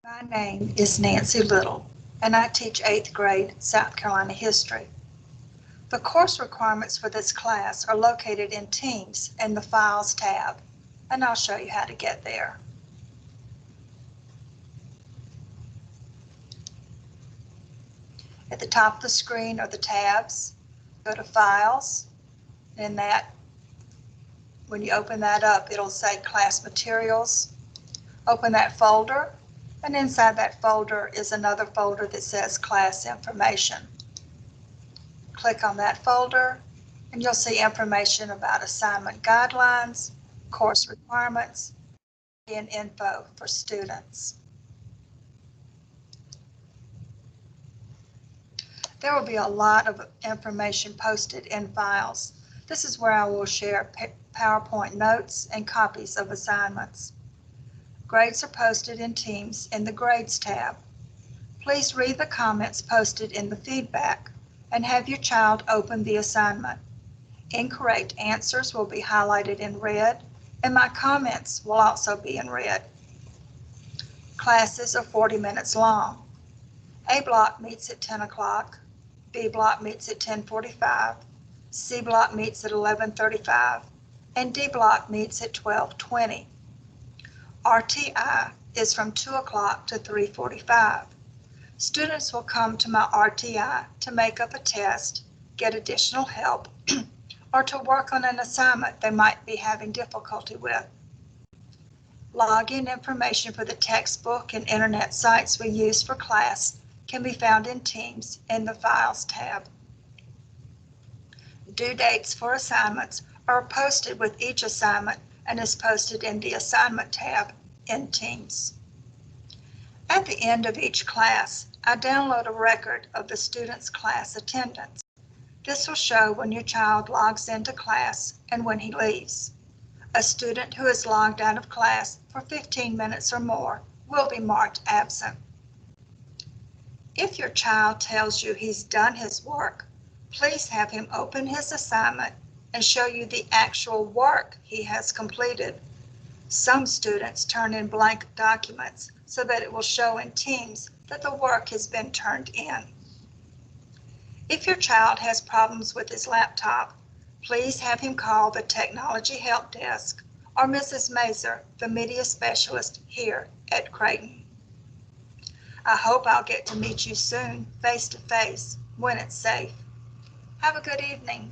My name is Nancy Little, and I teach 8th grade South Carolina history. The course requirements for this class are located in Teams in the Files tab, and I'll show you how to get there. At the top of the screen are the tabs. Go to Files, and when you open that up, it'll say Class Materials. Open that folder, and inside that folder is another folder that says Class Information. Click on that folder, and you'll see information about assignment guidelines, course requirements, and info for students. There will be a lot of information posted in Files. This is where I will share PowerPoint notes and copies of assignments. Grades are posted in Teams in the Grades tab. Please read the comments posted in the feedback and have your child open the assignment. Incorrect answers will be highlighted in red, and my comments will also be in red. Classes are 40 minutes long. A block meets at 10 o'clock, B block meets at 10:45, C block meets at 11:35, and D block meets at 12:20. RTI is from 2 o'clock to 3:45. Students will come to my RTI to make up a test, get additional help, or to work on an assignment they might be having difficulty with. Login information for the textbook and internet sites we use for class can be found in Teams in the Files tab. Due dates for assignments are posted with each assignment and is posted in the Assignment tab in Teams. At the end of each class, I download a record of the student's class attendance. This will show when your child logs into class and when he leaves. A student who is logged out of class for 15 minutes or more will be marked absent. If your child tells you he's done his work, please have him open his assignment and show you the actual work he has completed. Some students turn in blank documents so that it will show in Teams that the work has been turned in. If your child has problems with his laptop, please have him call the Technology Help Desk or Mrs. Mazer, the media specialist here at Creighton. I hope I'll get to meet you soon, face to face, when it's safe. Have a good evening.